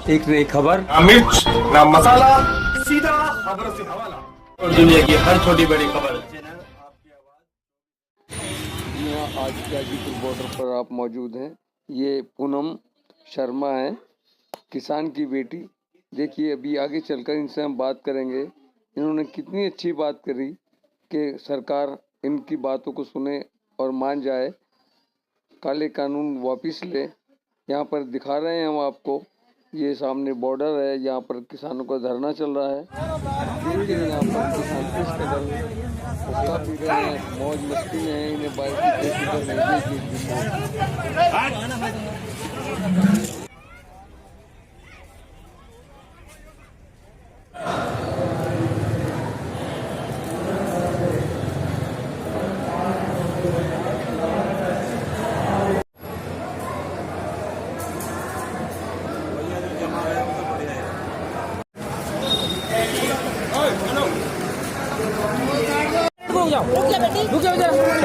एक नई खबर, ना मिर्च ना मसाला, सीधा खबर से हवाला और दुनिया की हर छोटी बड़ी खबर। आज गाजीपुर बॉर्डर पर आप मौजूद हैं। ये पूनम शर्मा है, किसान की बेटी। देखिए अभी आगे चलकर इनसे हम बात करेंगे। इन्होंने कितनी अच्छी बात करी कि सरकार इनकी बातों को सुने और मान जाए, काले कानून वापस ले। यहाँ पर दिखा रहे हैं हम आपको, ये सामने बॉर्डर है, यहाँ पर किसानों का धरना चल रहा है। लेकिन यहाँ पर किसान किस कदर उसका पी रहे हैं, मौज मस्ती में है, इन्हें बाइक की फिक्र नहीं है।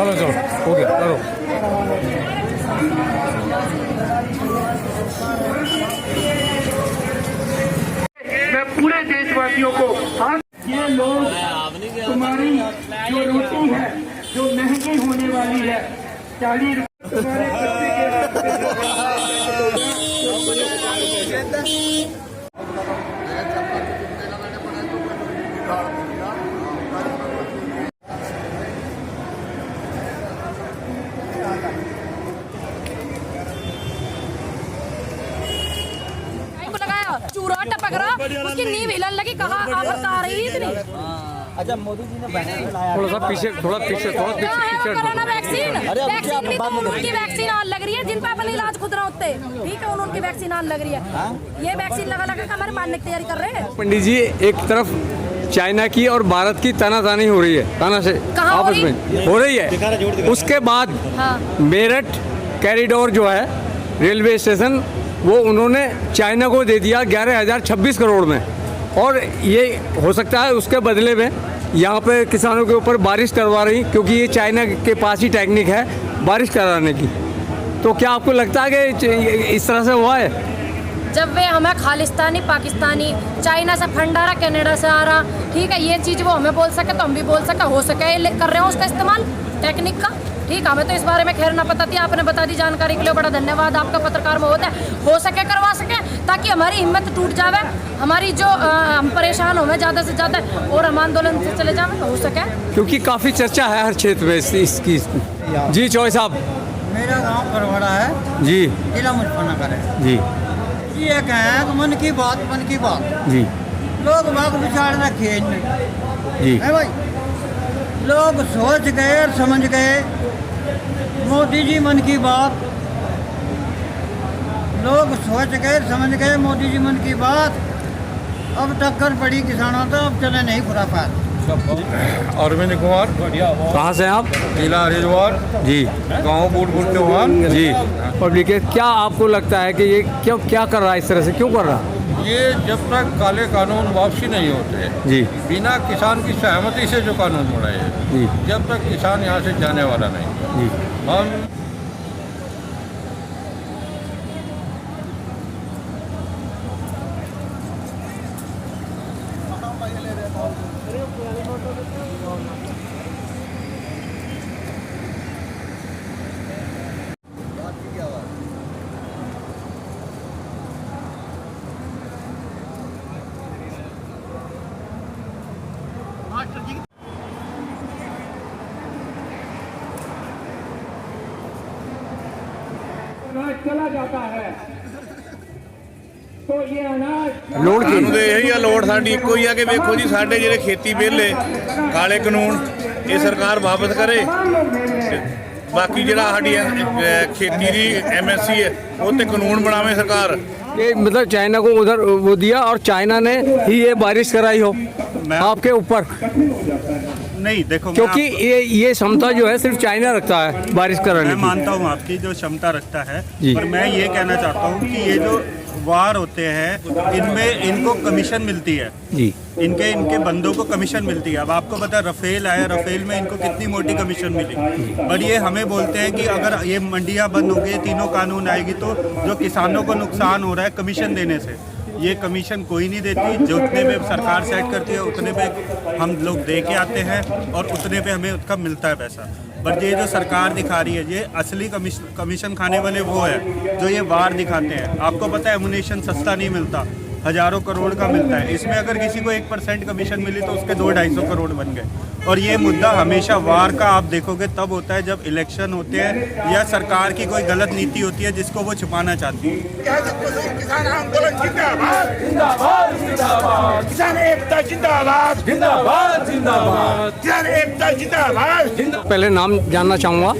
चलो चलो हो गया, करो। मैं पूरे देशवासियों को ये लोग तुम्हारी जो रोटी है जो महंगी होने वाली है 40 रुपये चूरा टपक रहा, उसकी नींव हिलन लगी, कहा आवाज आ रही इतनी। अच्छा मोदी जी ने बैनर लाया, थोड़ा पीछे कोरोना वैक्सीन भी तो उनकी वैक्सीन आज लग रही है, जिन पे अपन इलाज खुद रहा होते, ठीक है, उनकी वैक्सीन आज लग रही है। ये वैक्सीन लगा लगा हमारे मारने की तैयारी कर रहे हैं। पंडित जी, एक तरफ चाइना की और भारत की तानातानी हो रही है, ताना से आपस में हो रही है। उसके बाद मेरठ कॉरिडोर जो है रेलवे स्टेशन, वो उन्होंने चाइना को दे दिया 11,026 करोड़ में, और ये हो सकता है उसके बदले में यहाँ पे किसानों के ऊपर बारिश करवा रही, क्योंकि ये चाइना के पास ही टेक्निक है बारिश कराने की। तो क्या आपको लगता है कि इस तरह से हुआ है? जब वे हमें खालिस्तानी पाकिस्तानी, चाइना से फंड आ रहा, कनाडा से आ रहा, ठीक है, ये चीज़ वो हमें बोल सके तो हम भी बोल सके, हो सके कर रहे हो उसका इस्तेमाल टेक्निक का, ठीक है। हमें तो इस बारे में खैर ना पता थी, आपने बता दी जानकारी के लिए, बड़ा धन्यवाद आपका पत्रकार महोदय। हो सके करवा सके, ताकि हमारी हिम्मत टूट जावे, हमारी जो हम परेशान हो ज़्यादा से ज़्यादा और हम आंदोलन से चले जावे, हो सके, क्योंकि काफ़ी चर्चा है हर क्षेत्र में इसकी। जी चौधरी साहब, मेरा गांव परवड़ा है जी, जिला मुजफ्फरनगर है जी। ये कहें मन की बात जी, लोग बाग विचार रखे जी है भाई, लोग सोच गए और समझ गए, मोदी जी मन की बात, लोग सोच गए समझ गए, मोदी जी मन की बात। अब टक्कर पड़ी किसानों तो, अब चले नहीं खुराफात। अरविंद कुमार, कहाँ से आप? जिला हरिद्वार जी, गाँव बूटपुर चौहान जी। पब्लिक है, क्या आपको लगता है कि ये क्या कर रहा है, इस तरह से क्यों कर रहा है? ये जब तक काले कानून वापसी नहीं होते जी, बिना किसान की सहमति से जो कानून बनाए हैं, जी, जब तक किसान यहाँ से जाने वाला नहीं। जी। हम अनाज चला जाता है तो ये अनाज ਲੋੜ ਕੀ? ਸਾਨੂੰ ਤੇ ਇਹੀ ਆ, ਲੋੜ ਸਾਡੀ ਇੱਕੋ ਹੀ ਆ ਕਿ ਵੇਖੋ ਜੀ, ਸਾਡੇ ਜਿਹੜੇ ਖੇਤੀ ਬਿੱਲ ਕਾਲੇ ਕਾਨੂੰਨ ਇਹ ਸਰਕਾਰ ਵਾਪਸ ਕਰੇ। ਬਾਕੀ ਜਿਹੜਾ ਸਾਡੀ ਖੇਤੀ ਦੀ MSC ਹੈ ਉਹ ਤੇ ਕਾਨੂੰਨ ਬਣਾਵੇ ਸਰਕਾਰ। ये मतलब चाइना को उधर वो दिया और चाइना ने ही ये बारिश कराई हो आपके ऊपर? नहीं देखो, क्योंकि ये क्षमता जो है सिर्फ चाइना रखता है बारिश कराने मैं की। मानता हूँ आपकी जो क्षमता रखता है, जी। पर मैं ये कहना चाहता हूँ कि ये जो वार होते हैं इनमें इनको कमीशन मिलती है जी, इनके बंदों को कमीशन मिलती है। अब आपको पता है रफेल आया, रफेल में इनको कितनी मोटी कमीशन मिली, पर ये हमें बोलते हैं कि अगर ये मंडियां बंद होंगी, तीनों कानून आएगी तो जो किसानों को नुकसान हो रहा है कमीशन देने से, ये कमीशन कोई नहीं देती, जितने पे सरकार सेट करती है उतने पे हम लोग दे के आते हैं और उतने पे हमें उसका मिलता है पैसा। पर ये जो सरकार दिखा रही है, ये असली कमीशन खाने वाले वो है जो ये वार दिखाते हैं। आपको पता है एमुनेशन सस्ता नहीं मिलता, हज़ारों करोड़ का मिलता है। इसमें अगर किसी को 1% कमीशन मिली तो उसके 200-250 करोड़ बन गए। और ये मुद्दा हमेशा वार का आप देखोगे तब होता है जब इलेक्शन होते हैं या सरकार की कोई गलत नीति होती है जिसको वो छुपाना चाहती है। किसान आंदोलन जिंदाबाद जिंदाबाद जिंदाबाद, किसान एकता जिंदाबाद जिंदाबाद जिंदाबाद, किसान एकता जिंदाबाद। पहले नाम जानना चाहूँगा।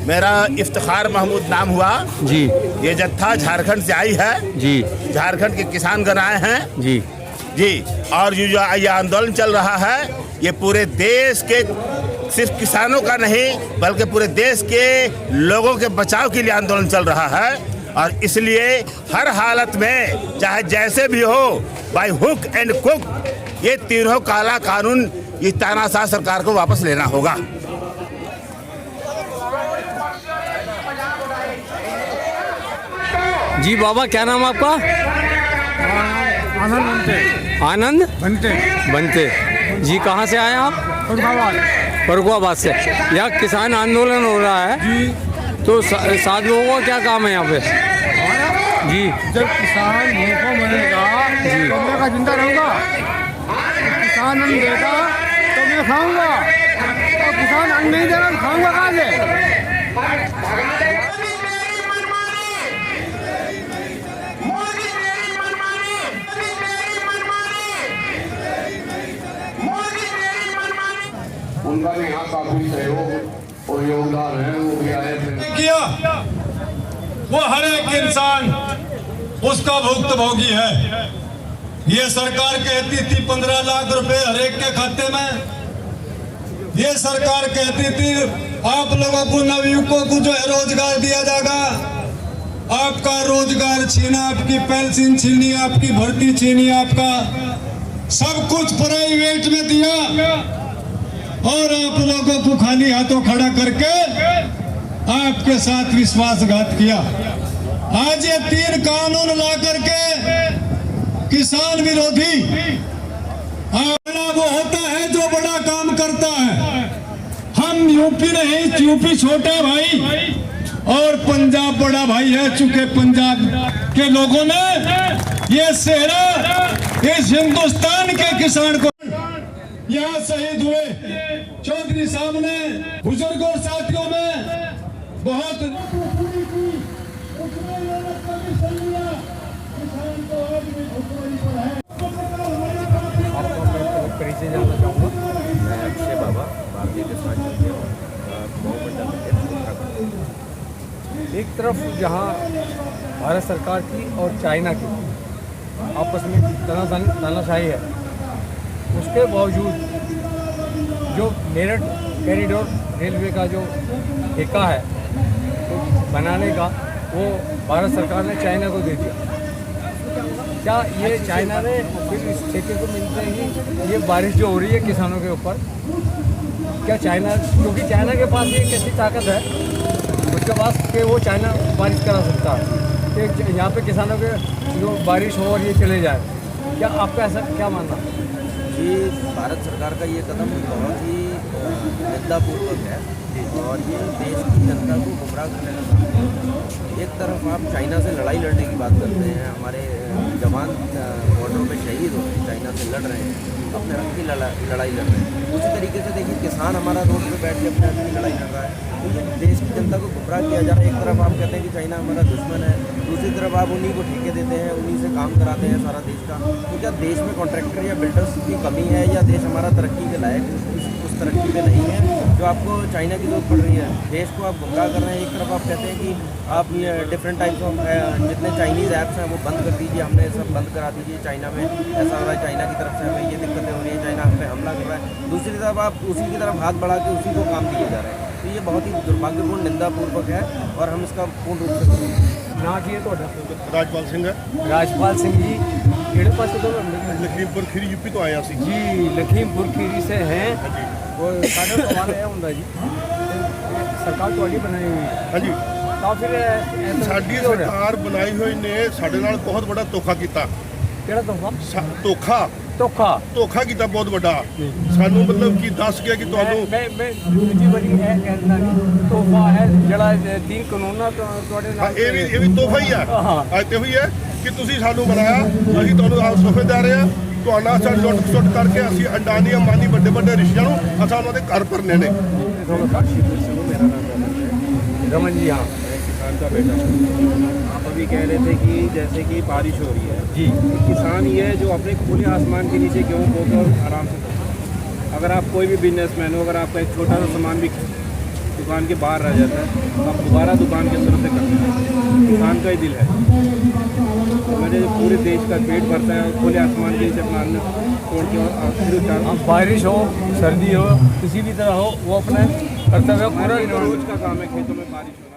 मेरा इफ्तिखार महमूद नाम हुआ जी। ये जत्था झारखंड से आई है जी। झारखंड के किसान गण आए हैं जी जी। और ये आंदोलन चल रहा है, ये पूरे देश के सिर्फ किसानों का नहीं बल्कि पूरे देश के लोगों के बचाव के लिए आंदोलन चल रहा है। और इसलिए हर हालत में चाहे जैसे भी हो, बाय हुक एंड कुक, ये तीनों काला कानून ये तानाशाह सरकार को वापस लेना होगा। जी बाबा, क्या नाम आपका? आनंद बनते आनंद बनते बनते जी। कहाँ से आए आप? फरुखाबाद से। यहाँ किसान आंदोलन हो रहा है जी। तो सात लोगों का क्या काम है यहाँ पे? जी। जब किसान भूखा मरेगा जी। तो मैं का जिंदा रहूँगा। किसान अन्न देगा तो मैं खाऊंगा, और किसान अन्न नहीं देगा तो खाऊंगा कहाँ से? उनका भी यहाँ काफी सहयोग और योगदान है, वो भी आए थे। किया वो हर एक इंसान उसका भुक्तभोगी है। ये सरकार कहती थी 15 लाख रुपए हर एक के खाते में। ये सरकार कहती थी आप लोगों को नवयुवकों को जो है रोजगार दिया जाएगा। आपका रोजगार छीना, आपकी पेंशन छीनी, आपकी भर्ती छीनी, आपका सब कुछ प्राइवेट में दिया और आप लोगों को खाली हाथों खड़ा करके आपके साथ विश्वासघात किया। आज ये 3 कानून ला करके किसान विरोधी बड़ा वो होता है जो बड़ा काम करता है। हम यूपी नहीं, यूपी छोटा भाई और पंजाब बड़ा भाई है। चूंकि पंजाब के लोगों ने ये सेहरा इस हिंदुस्तान के किसान को यहाँ शहीद हुए चौधरी साहब ने, बुजुर्गों और साथियों में बहुत परिचय जानना चाहूँगा। मैं अक्षय बाबा, भारतीय किसान यूनियन एक तरफ जहाँ भारत सरकार की और चाइना की आपस में तानाशाही है, उसके बावजूद जो मेरठ कॉरिडोर रेलवे का जो ठेका है तो बनाने का, वो भारत सरकार ने चाइना को दे दिया। क्या ये चाइना ने फिर इस ठेके को मिलते ही ये बारिश जो हो रही है किसानों के ऊपर, क्या चाइना, क्योंकि चाइना के पास ये कैसी ताकत है उसके पास कि वो चाइना बारिश करा सकता है कि यहाँ पे किसानों के जो बारिश हो और ये चले जाए, क्या आपका ऐसा क्या मानना? जी, भारत सरकार का ये कदम बहुत ही निंदापूर्वक है और ये देश की जनता को गुमराह करने का काम है। एक तरफ आप चाइना से लड़ाई लड़ने की बात करते हैं, हमारे जवान बॉर्डर पे शहीद हो रहे हैं, चाइना से लड़ रहे हैं, अपने हक की लड़ाई लड़ रहे हैं। उसी तरीके से देखिए किसान हमारा रोड पे बैठ के अपने हक की लड़ाई लड़ रहा है। तो ये देश की जनता को गुमराह किया जा रहा है। एक तरफ आप कहते हैं कि चाइना हमारा दुश्मन है, दूसरी तरफ आप उन्हीं को ठेके देते हैं, उन्हीं से काम कराते हैं सारा देश का। तो क्या देश में कॉन्ट्रैक्टर या बिल्डर्स की कमी है या देश हमारा तरक्की के लायक उस तरक्की पे नहीं है जो आपको चाइना की जरूरत पड़ रही है? देश को आप गुमराह कर रहे हैं। एक तरफ आप कहते हैं कि आप ये डिफरेंट टाइप्स ऑफ जितने चाइनीज़ ऐप्स हैं वो बंद कर दीजिए, हमने सब बंद करा दीजिए। चाइना में ऐसा हो रहा है, चाइना की तरफ से हमें ये दिक्कतें हो रही है, चाइना हम पे हमला कर रहा है। दूसरी तरफ आप उसी की तरफ हाथ बढ़ा के उसी को काम दिए जा रहे हैं। तो ये बहुत ही दुर्भाग्यपूर्ण, निंदापूर्वक है और हम इसका पूर्ण रूप से ना किए तो राजपाल सिंह है। राजपाल सिंह जी ਕਿਹੜੇ ਪਾਸੇ ਤੋਂ? लखीमपुर खीरी यूपी तो आया सी जी, लखीमपुर खीरी से हैं। और साढ़े सवाल है ਹੁੰਦਾ जी, सरकार ਤੁਹਾਡੀ बनाई हुई है। हाँ जी, ਤਾਂ ਫਿਰ ਸਾਡੀ ਸਰਕਾਰ ਬਣਾਈ ਹੋਈ ਨੇ ਸਾਡੇ ਨਾਲ ਬਹੁਤ ਬੜਾ ਧੋਖਾ ਕੀਤਾ। ਕਿਹੜਾ ਤੋਹਫਾ? ਧੋਖਾ ਧੋਖਾ ਕੀਤਾ ਬਹੁਤ ਵੱਡਾ ਸਾਨੂੰ, ਮਤਲਬ ਕਿ ਦੱਸ ਗਿਆ ਕਿ ਤੁਹਾਨੂੰ ਮੈਂ ਦੂਜੀ ਵਾਰੀ ਇਹ ਕਹਿੰਦਾ ਨਹੀਂ, ਤੋਹਫਾ ਹੈ ਜਿਹੜਾ ਦੀ ਕਾਨੂੰਨਾਂ ਤੁਹਾਡੇ ਹਾਂ, ਨਾਲ ਇਹ ਵੀ ਤੋਹਫਾ ਹੀ ਆ। ਹਾਂ। ਅੱਜ ਤੇ ਹੋਈ ਹੈ ਕਿ ਤੁਸੀਂ ਸਾਨੂੰ ਬਣਾਇਆ, ਅਸੀਂ ਤੁਹਾਨੂੰ ਆਪ ਤੋਹਫੇ ਦੇ ਰਹੇ ਹਾਂ। ਤੁਹਾਡਾ ਸਾ ਲੁੱਟ ਕਰਕੇ ਅਸੀਂ ਅੰਡਾਨੀ ਅੰਬਾਨੀ ਵੱਡੇ ਵੱਡੇ ਰਿਸ਼ਤਿਆਂ ਨੂੰ ਅਸਾਂ ਉਹਨਾਂ ਦੇ ਘਰ ਭਰਨੇ ਨੇ। रमन जी, हाँ किसान का बेटा, आप अभी कह रहे थे कि जैसे कि बारिश हो रही है जी, किसान ये है जो अपने खुले आसमान के नीचे गेहूँ बोकर और आराम से करता है। अगर आप कोई भी बिजनेसमैन हो, अगर आपका एक छोटा सा सामान भी दुकान के बाहर रह जाता है तो आप दोबारा दुकान के अंदर से करते हैं। किसान का ही दिल है, तो मैंने जो पूरे देश का पेट भरता है खुले आसमान के नीचे अपना अन्न तोड़ के और फिर अब बारिश हो सर्दी हो किसी भी तरह हो वो अपने कर्तव्य पूरा रोज का काम है खेतों में बारिश होना।